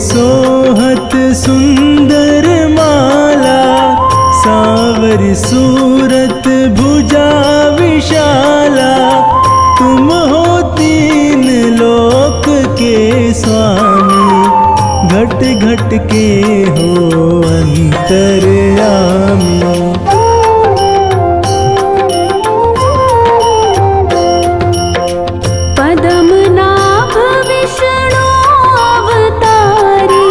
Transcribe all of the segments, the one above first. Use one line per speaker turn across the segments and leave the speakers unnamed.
सोहत सुंदर माला, सांवरी सूरत भुजा विशाला। तुम हो तीन लोक के स्वामी, घट घट के हो अंतर्यामी।
पद्मनाभ विष्णु अवतारी,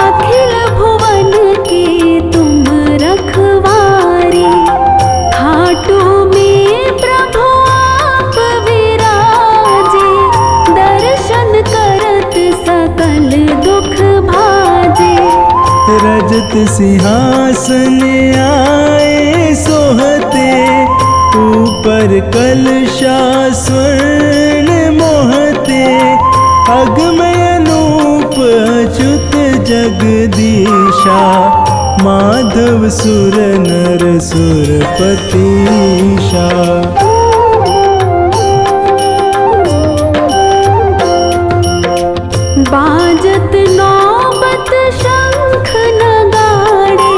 अखिल भुवन के तुम रखवारी। खाटू में प्रभु आप विराजे, दर्शन करत सकल दुख भाजे।
रजत सिंहासन आए सोहते, ऊपर कलशा स्वर्ण मोहते। अगमय अनूप अच्युत जगदीशा, माधव सुर नर सुरपतीशा।
बाजत नौबत शंख नगाड़े,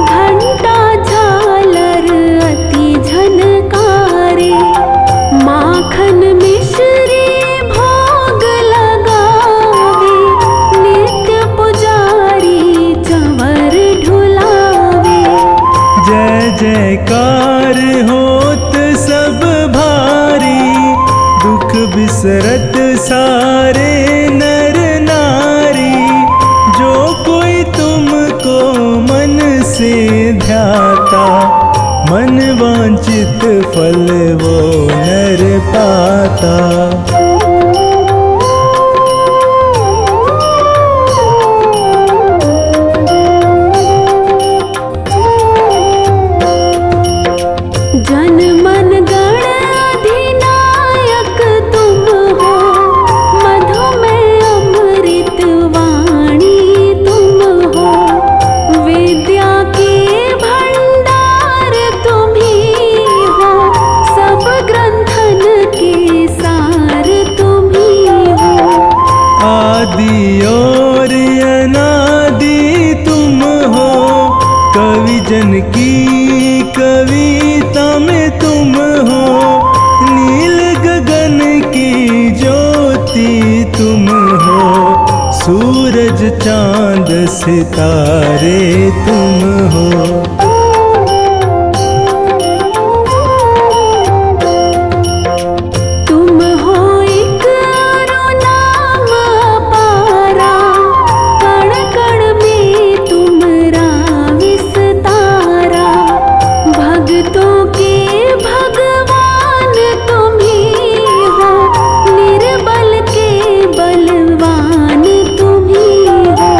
घंटा झालर अति झनकारे। माखन मिश्री भोग लगावे, नित्य पुजारी चंवर ढुलावे।
जय जयकार होत सब भारी, दुख बिसरत सारे नर नारी। जो कोई तुमको मन से ध्याता, मन वांछित फल वो नर पाता।
जन मन गण अधिनायक तुम हो, मधुमेह अमृत वाणी तुम हो। विद्या के भंडार तुम ही हो, सब ग्रंथन के सार तुम ही हो।
आदि और अनादि तुम हो, कवि जन की कविता में तुम हो। नील गगन की ज्योति तुम हो, सूरज चांद सितारे तुम हो।
तुम हो एक अरु नाम अपारा, कण कण में तुमरा विस्तारा। भक्तों के भगवान तुम ही हो, निर्बल के बलवान तुम ही हो।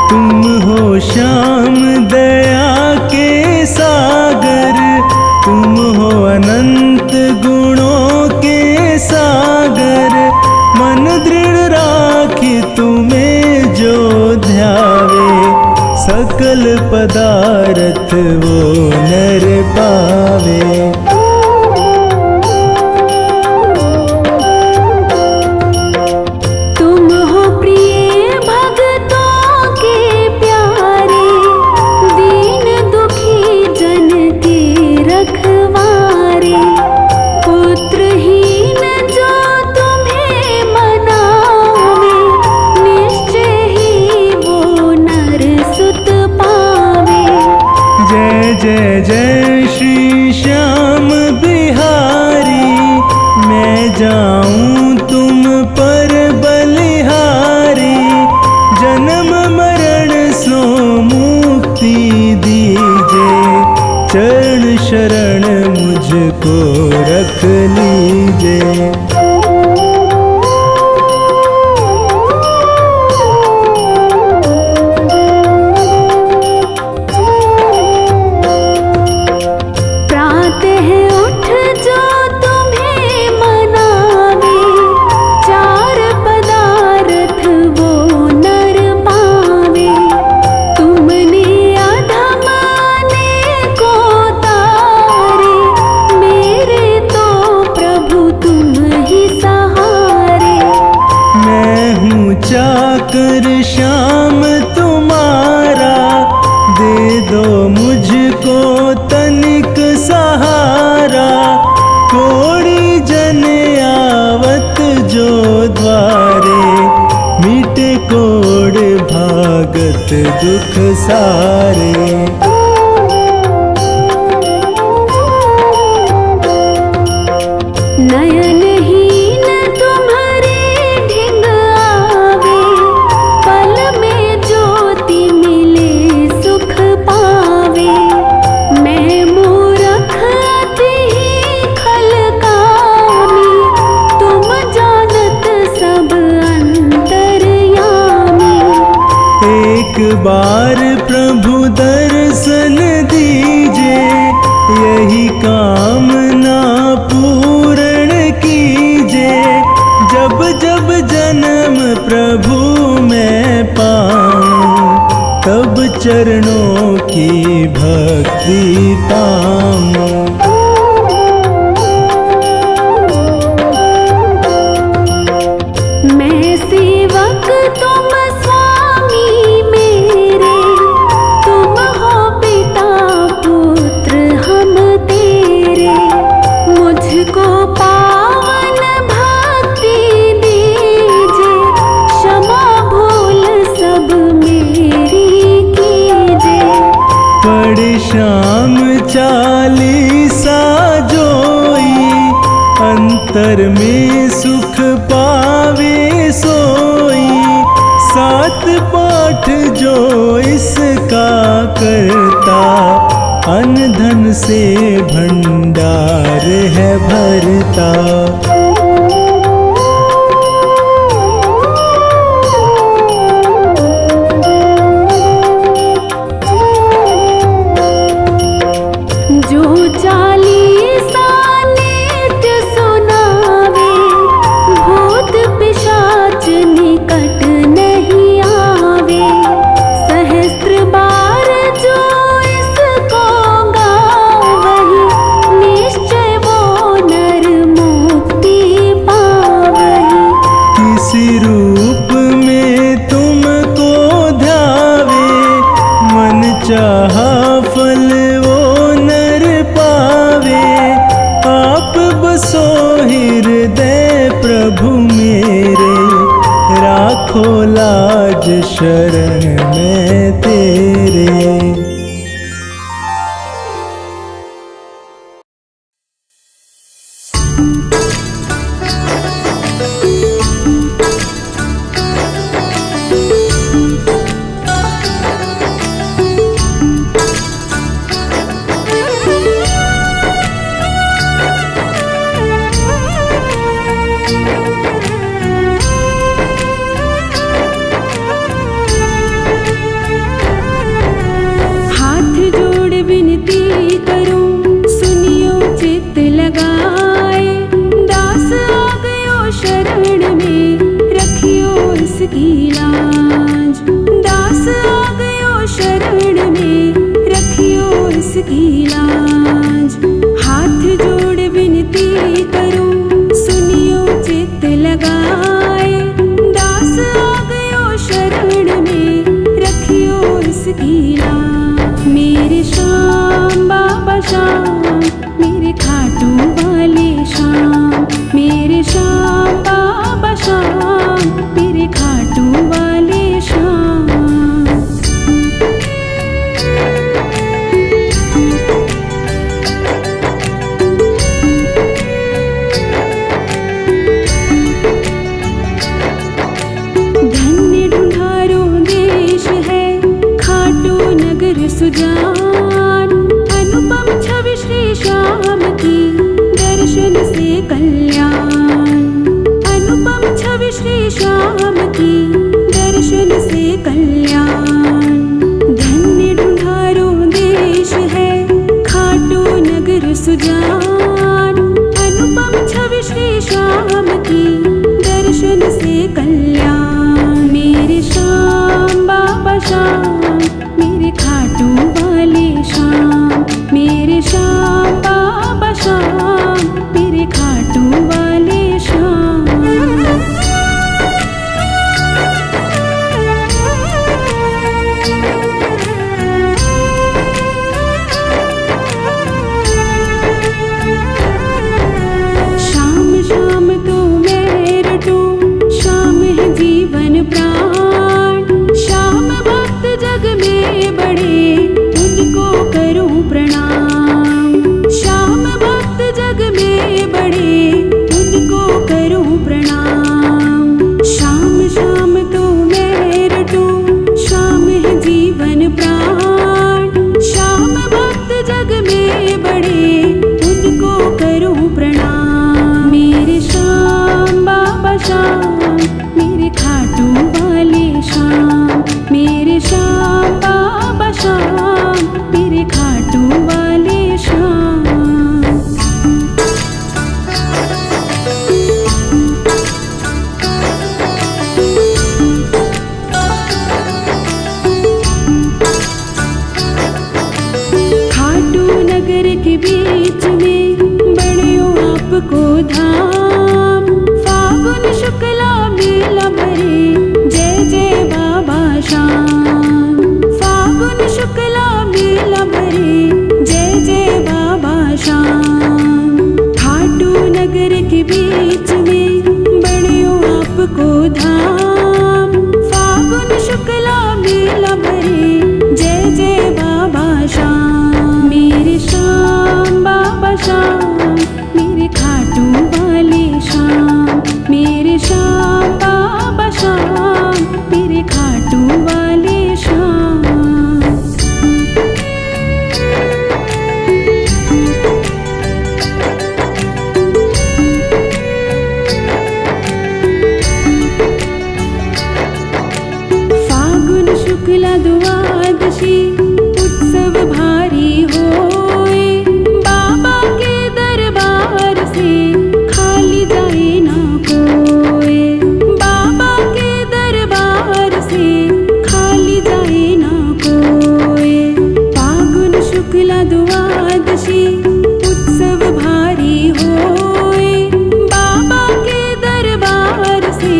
तुम हो श्याम दया के सागर, तुम हो अनंत गुणों के सागर। मन दृढ़ राखी तुम्हें जो ध्यावे, सकल पदार्थ वो नर पावे।
तुम हो प्रिय भक्तों के प्यारे, दीन दुखी जन के रखवारे। पुत्रहीन जो तुम्हें मनावे, निश्चय ही वो नर सुत पावे।
जय जय जय श्री श्याम बिहारी, मैं जाऊं तुम पर बलिहारी। जन्म मरण सो मुक्ति दीजे, चरण शरण मुझको रख लीजे।
प्रातः उठ जो तुम्हें मनावे, चार पदार्थ वो नर पावे। तुमने अधम को तारे, मेरे तो प्रभु तुम ही सहारे।
मैं हूँ चाक कर श्याम तुम्हारा, दे दो मुझको तनिक सहारा। कोड़ी जन आवत जो द्वारे, मिटे कोड़ भागत दुख सारे।
नयनहीन तुम्हारे ढिंग आवे, पल में ज्योति मिले सुख पावे। मैं मूरख अति ही खल कामी, तुम जानत सब अंतर्यामी।
एक बार प्रभु दर्शन दीजे, यही कामना पूर्ण कीजे। जब जब जन्म प्रभु मैं पाऊं, तब चरणों की भक्ति पाऊं।
मैं सेवक तुम स्वामी मेरे, तुम हो पिता पुत्र हम तेरे। मुझको पावन भक्ति दीजे, क्षमा भूल सब मेरी कीजे।
पढ़े श्याम चालीसा जोई, अंतर में सुख पावे सोई। सात पाठ जो इसका करता, अन्न धन से भंडार है भरता।
जो चालीसा नित्य सुनावे, भूत पिशाच निकट नहीं आवे। सहस्त्र बार जो इसको गावहि, निश्चय वो नर मुक्ति पावहि।
किसी रूप में तुमको ध्यावे, मन चाहा फल वो नर पावे। आप बसो हृदय प्रभु मेरे, राखो लाज शरण में तेरे।
हाथ जोड़ विनती करूं, सुनियो चित्त लगाए। दास आ गयो शरण में, रखियो इसकी लाज। दास आ गयो शरण में, रखियो इसकी लाज। हाथ जोड़ विनती करूं, सुनियो चित्त लगाए। दास आ गयो शरण में, रखियो इसकी लाज। मेरे श्याम बाबा श्याम, मेरे खाटू वाले श्याम। मेरे श्याम बाबा श्याम, मेरे खाटू वाले श्याम। धन्य ढूंढारो देश है, खाटू नगर सुजान। अनुपम छवि श्री श्याम की, दर्शन से कल्याण। अनुपम छवि श्री श्याम की, दर्शन से कल्याण। धन्य ढूंढारो देश है, खाटू नगर सुजान। अनुपम छवि श्री श्याम की, दर्शन से कल्याण। मेरे श्याम बाबा श्याम, मेरे खाटू वाले श्याम। मेरे श्याम बाबा श्याम, मेरे खाटू वाले श्याम। जीवन प्राण। श्याम भक्त जग में बड़े, उनको करूं प्रणाम। श्याम भक्त जग में बड़े, उनको करूं प्रणाम। श्याम श्याम तो मैं रटूं, श्याम है जीवन प्राण। श्याम भक्त जग में बड़े, उनको करूं प्रणाम। मेरे श्याम बाबा श्याम, मेरे खाटू वाले श्याम। मेरे श्याम बाबा श्याम, मेरे खाटू वाले श्याम। खाटू नगर के बीच में बड़ियों आपको धाम। फागुन शुक्ला मेला भरे, जय जय बाबा श्याम। फागुन शुक्ला मेला भरे, जय जय बाबा श्याम। खाटू नगर के बीच में बड़ियों आपको धाम। फागुन शुक्ला मेला भरे, जय जय बाबा श्याम। मेरे श्याम बाबा श्याम, मेरे खाटू वाले श्याम। मेरे श्याम बाबा श्याम, मेरे खाटू वाले श्याम। फागुन शुक्ला द्वादशी, उत्सव भारी होए। बाबा के दरबार से खाली जाए ना कोई। बाबा के दरबार से खाली जाए ना कोई। फागुन शुक्ला द्वादशी, उत्सव भारी होए। बाबा के दरबार से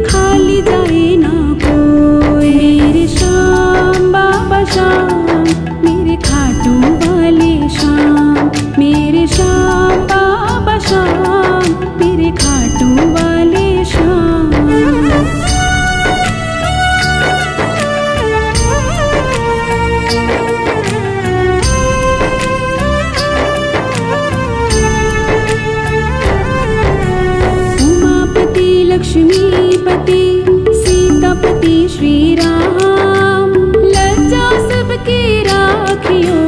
खाली जाए ना कोई। मेरे श्याम बाबा श्याम, मेरे खाटू वाले श्याम। मेरे श्याम बाबा श्याम, मेरे खाटू वाले श्याम। उमापति लक्ष्मीपति, सीतापति श्री राम। लज्जा सबकी राखियो,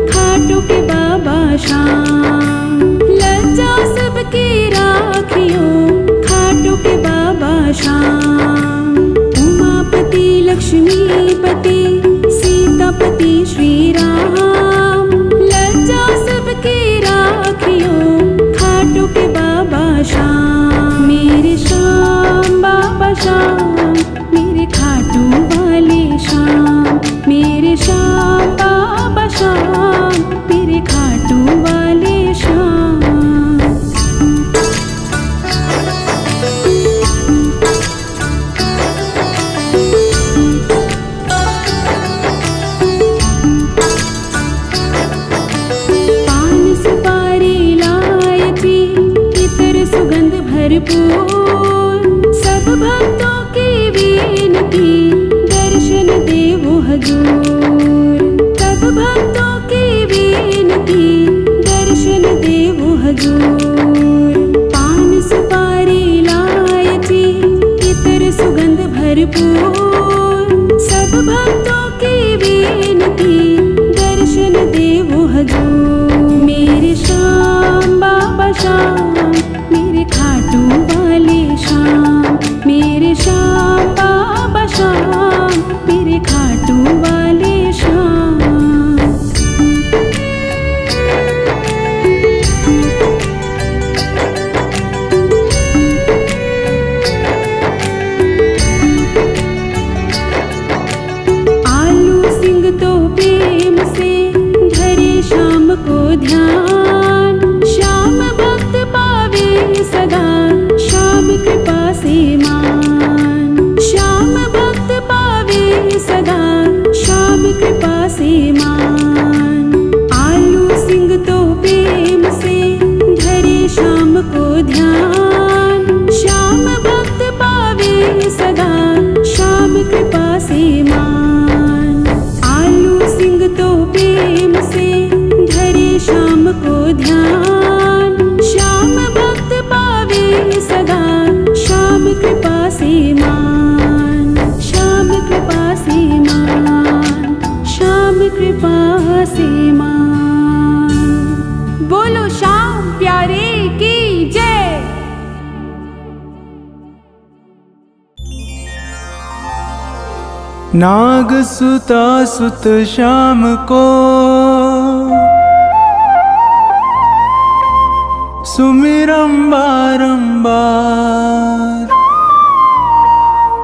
खाटू के बाबा श्याम। लज्जा सबकी राखियो, खाटू के बाबा श्याम। उमापति लक्ष्मीपति, सीतापति श्री राम। लज्जा सबकी राखियो, खाटू के बाबा श्याम। मेरे श्याम बाबा श्याम, मेरे खाटू वाले श्याम। मेरे श्याम बाबा श्याम, मेरे खाटू वाले श्याम। पान सुपारी इलायची, इतर सुगंध भरपूर। सब भक्तों की विनती, दर्शन देवो हजूर। सब भक्तों की विनती, दर्शन देवो हजूर। पान सुपारी इलायची, इतर सुगंध भरपूर। सब भक्तों की विनती, दर्शन देवो हजूर। मेरे श्याम बाबा श्याम, मेरे खाटू वाले श्याम। मेरे श्याम बाबा श्याम, मेरे खाटू वाले श्याम। कृपा से मान, श्याम कृपा से मान, श्याम कृपा से मान। बोलो श्याम प्यारे की जय।
नाग सुता सुत श्याम को सुमिरम बारंबार।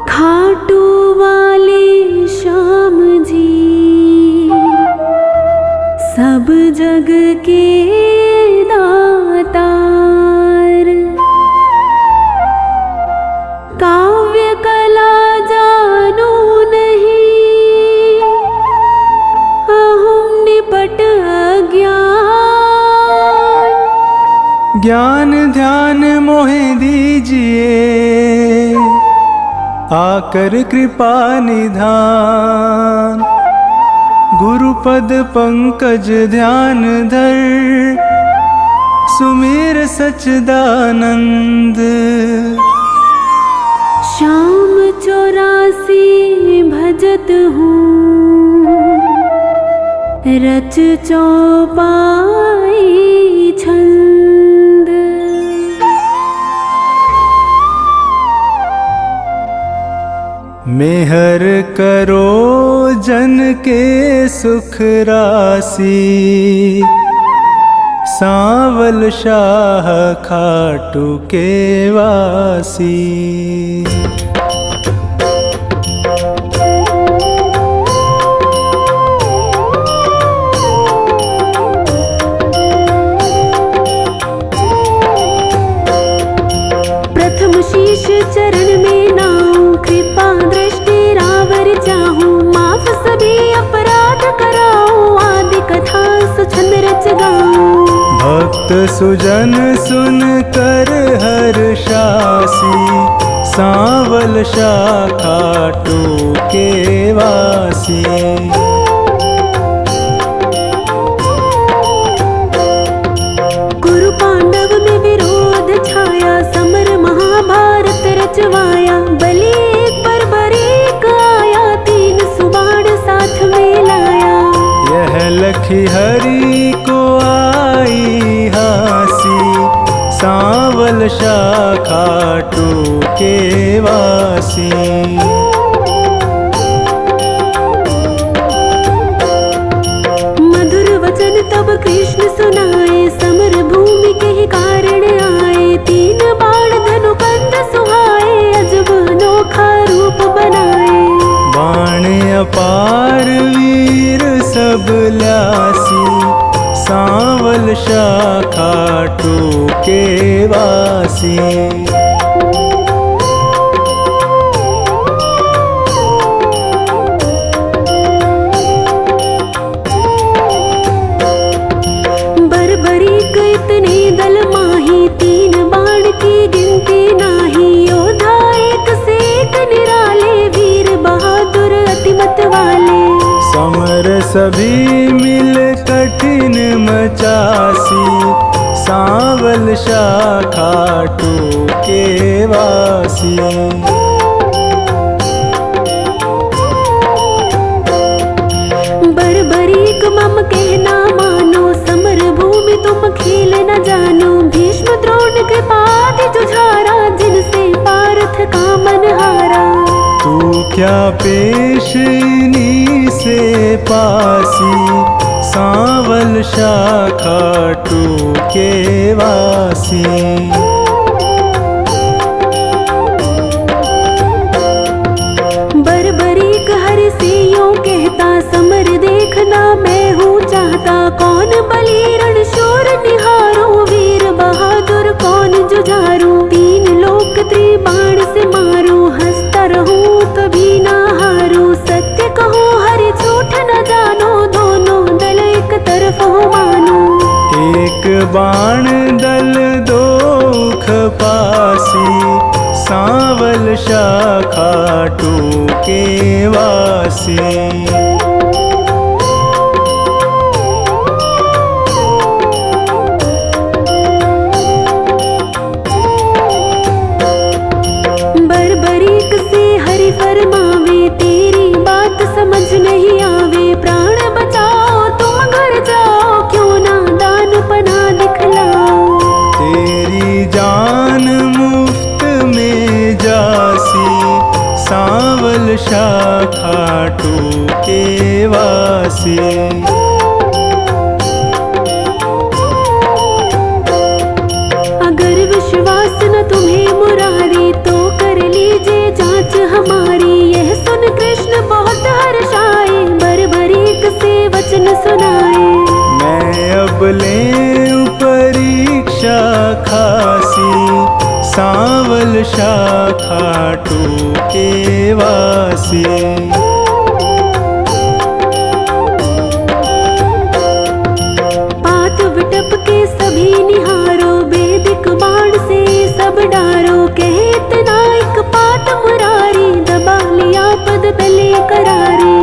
खाटू वाले श्याम जी सब जग के दातार, काव्य कला जानो नहीं, अहम निपट अज्ञान।
ज्ञान ध्यान मोहे दीजिए, आकर कृपा निधान। गुरुपद पंकज ध्यान धर, सुमिर सच्चिदानंद।
श्याम 84 भजत हूँ, रच चौपाई छंद।
मेहर करो जन के सुख राशि, सांवल शाह खाटू के वासी।
प्रथम शीश चरण में नाऊं, कृपा दृष्टि रावर चाहूं। माफ सभी अपराध कराऊं, आदि कथा सुछंद रच गाऊं।
भक्त सुजन सुन कर हर्षासी, सांवल शाह खाटू के वासी।
कुरु पांडव में विरोध छाया, समर महाभारत रचवाया। बलि एक पर बरीक आया, 3 सुबाण साथ में लाया।
यह लखी हरि को आई हासी, सांवल शाह खाटू के वासी।
मधुर वचन तब कृष्ण सुनाए, समर भूमि के ही कारण आए। 3 बाण धनु कंद सुहाए, अजब अनोखा रूप बनाए।
बाण अपार वीर सब ल्यासी, सांवल शाह खाटू के वासी।
बर्बरीक इतने दल माही, 3 बाण की गिनती नाही। योद्धा एक से एक निराले, वीर बहादुर अतिमत वाले।
समर सभी मिल कठिन मचासी, सांवल शाह खाटू के वासी।
बर्बरीक मम कहना मानो, समर भूमि तुम खेल न जानो। भीष्म द्रोण कृपादि जुझारा, जिनसे पार्थ का मन हारा।
तू क्या पेश इन्हीं से पासी, सांवल शाह खाटू के वासी।
बर्बरीक हरि से यूं कहता, समर देखना मैं हूँ चाहता। कौन बलि रण शूर निहारो, वीर बहादुर कौन जुझारू। 3 लोक त्रिबाण से मारो, हंसता रहूं कभी ना हारू। सत्य कहूँ हरि झूठ न जानो, दोनों दल एक तरफ हो मानो।
एक बाण दल दोख पासी, सांवल शाह खाटू के वासी।
बर
सांवल शाखा टूके वासी।
अगर विश्वास न तुम्हें मुरारी तो कर लीजिए जांच हमारी। यह सुन कृष्ण बहुत हर्षाए, बरबरीक से वचन सुनाए।
मैं अब ले परीक्षा खासी, सांवल शाखा टूके वासी।
पात विटप के सभी निहारो, वैदिक बाण से सब डारो। कहे इतना एक पात मुरारी, दबा लिया पद तले करारी।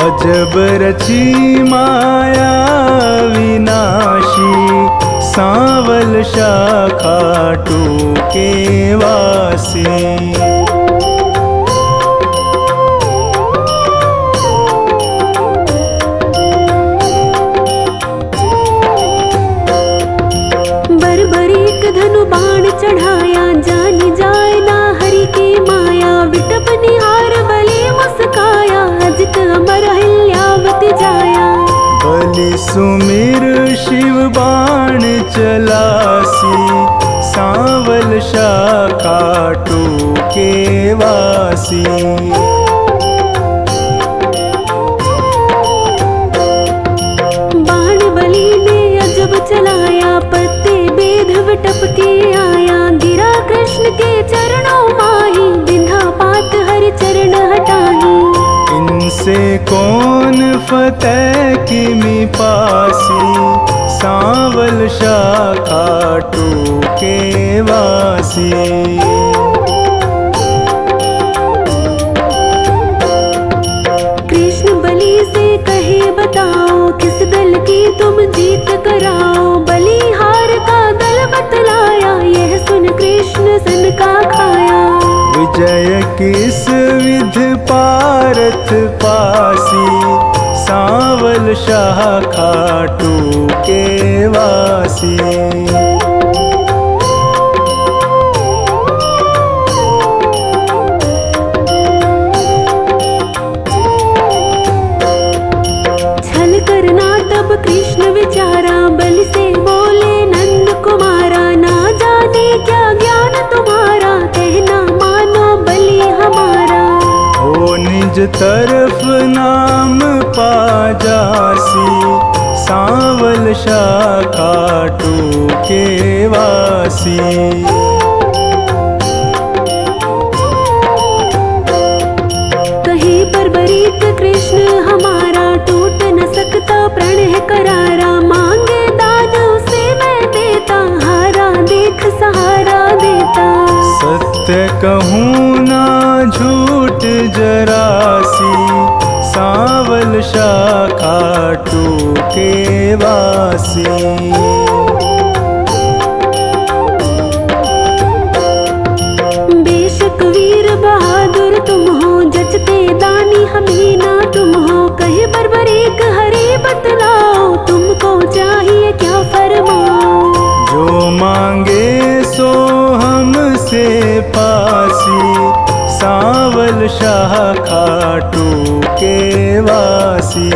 अजब रची माया विनाशी, सांवल शाखा टूके वासी।
बरबरीक धनु बाण चढ़ाया, जानी जाए ना हरि की माया। विटप निहार बलि मुस्काया, अजित अमर हिल्यावति जाया।
बलि सुमिर शिव बाण चलासी, सांवल शाखा टूके वासी।
बाण बलि ने अजब चलाया, पत्ते बेध विटप के आया। गिरा कृष्ण के चरणों माही, बिंधा पात हरि चरण हटाही।
इनसे कौन फतेह किमि पासी, सांवल शाखा टूके वासी।
कृष्ण बलि से कहे बताओ, किस दल की तुम जीत कराओ। बलिहार का दल बतलाया, यह सुन कृष्ण सन का खाया।
विजय किस विध पारथ पासी, सांवल शाखा टूके वासी। छल करना तब कृष्ण विचारा, बलि से बोले नंद कुमारा। ना जाने क्या ज्ञान तुम्हारा, कहना मानो बलि हमारा। हो निज तरफ नाम पा जासी, सांवल शाखा टूके वासी।
कहे बरबरीक कृष्ण हमारा, टूट न सकता प्रण है करारा। मांगे दाद उसे मैं देता, हारा देख सहारा देता।
सत्य कहूँ ना झूठ जरासी, सांवल शाखा टूके वासी।
बेशक वीर बहादुर तुम हो, जचते दानी हमें ना तुम हो। कहे बरबरीक हरि बतलाओ, तुमको चाहिए क्या फरमाओ।
जो मांगे सो हमसे पासी, सांवल शाखा टूके वासी।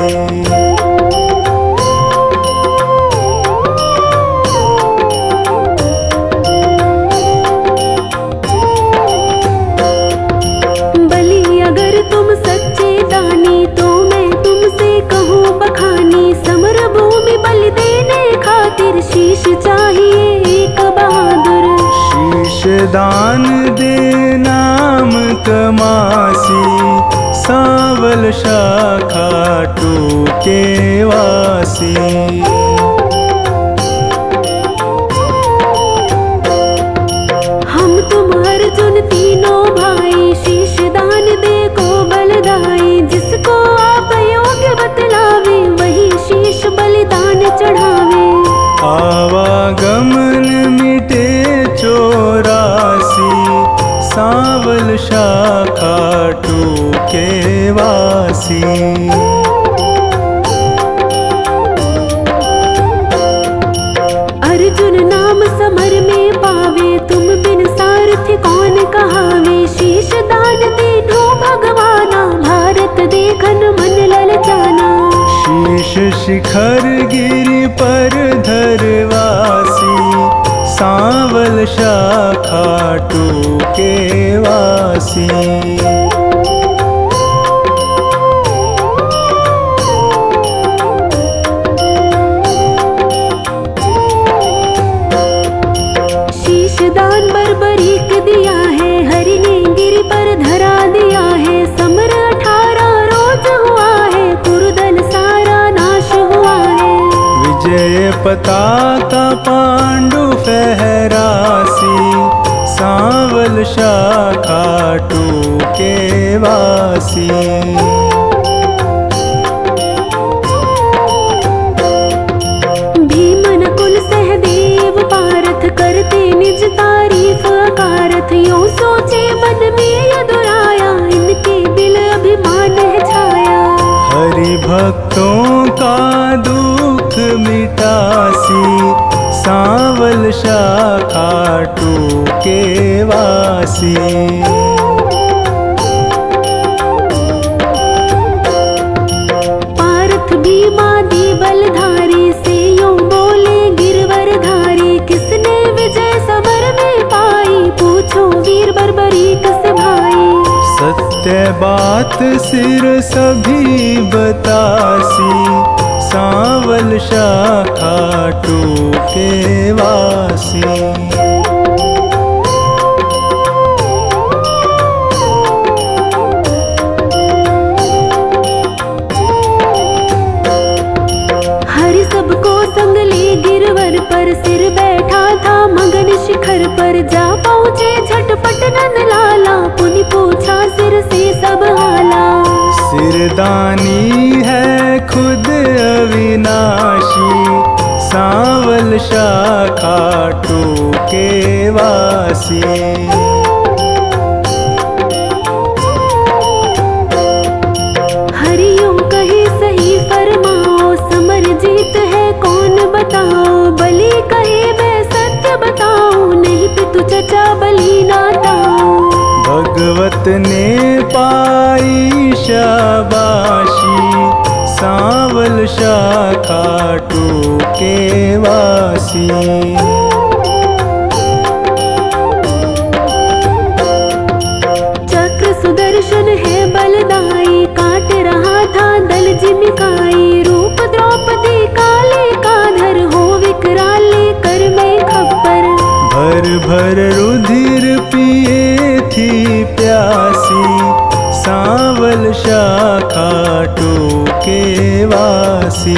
बलि अगर तुम सच्चे दानी, तो मैं तुमसे कहूँ बखानी। समर भूमि बलि देने खातिर, शीश चाहिए एक बहादुर।
शीश दान दे नाम कमासी, सांवल शाखा टूके वासी।
हम तुम अर्जुन तीनों भाई, शीश दान दे को बलदाई। जिसको आप योग्य बतलावे, वही शीश बलिदान चढ़ावे।
आवागमन मिटे 84, सांवल शाखा टूके वासी।
अर्जुन नाम समर में पावे, तुम बिन सारथी कौन कहावे। शीश दान दे ढूंढ
शिखर गिरि पर धरवासी, सांवल शाखा टूके वासी।
दान बर्बरीक दिया है, हरि ने गिरि पर धरा दिया है। समर 18 रोज हुआ है, कुरुदल सारा नाश हुआ है।
विजय पताका पांडु फहरासी, सांवल शाखा टूके वासी। करते निज तारीफ अकारथ, यूं सोचे मन में यदुराया, इनके दिल अभिमान है छाया। हरि भक्तों का दुख मिटासी, सांवल शाखा टूके वासी।
पार्थ भीमादि बलधारी से यूं बोले गिरवर धारी, किसने विजय समर में पाई, पूछो वीर बर्बरीक से भाई।
सत्य बात सिर सभी बतासी, सांवल शाखा टूके वासी। पर सिर बैठा था मगन शिखर पर, जा पहुँचे झटपट नंद लाला, पुनि पूछा सिर से सब हाला। सिरदानी है खुद अविनाशी, सांवल शाखा टूके वासी।
हरियों कहे सही फरमाओ, समर जीत है कौन बताओ। बलि कहे मैं सत्य बताऊं, नहीं पितु चचा बलि ना ताऊं।
भगवत ने पाई शाबाशी, सांवल शाखा टूके वासी।
चक्र सुदर्शन है बलदाई, काट रहा था दल जिमिकाई। रूप द्रौपदी काले का धर, हो विकराले कर में खप्पर।
भर भर रुधिर पिए थी प्यासी, सांवल शाखा टूके वासी।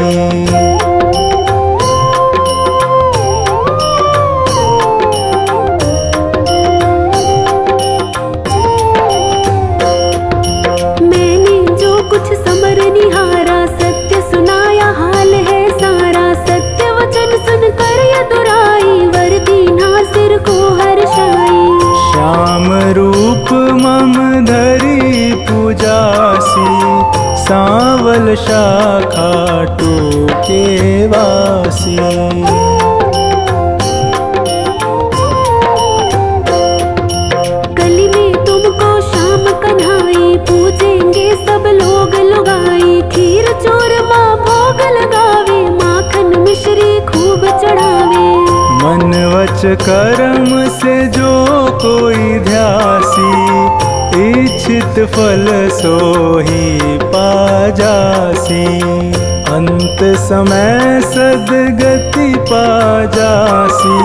मैंने जो कुछ समर निहारा, सत्य सुनाया हाल है सारा। सत्य वचन सुनकर यदुराई, वर दीना सिर को हर्षाई। श्याम रूप मम धरी पूजासी, सांवल शाखा टूके वासी। कली में तुमको श्याम कन्हाई, पूजेंगे सब लोग लुगाई। खीर चूरमा भोग लगावे, माखन मिश्री खूब चढ़ावे। मन वच कर्म से जो कोई ध्यासी, इच्छित फल सोही पा जासी। अंत समय सदगति पा जासी,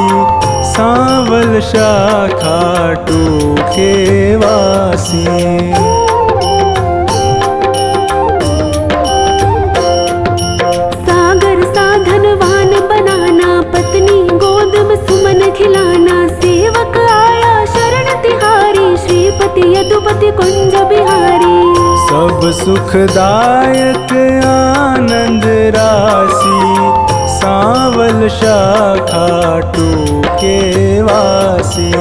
सांवल शाखा टूके वासी। सागर साधनवान बनाना, पत्नी गोद में सुमन खिलाना। सेवक आया शरण तिहारी, श्रीपति यदुपति कुंज बिहारी। सब सुखदायक आनंद राशि, सांवल शाखा टूके वासी।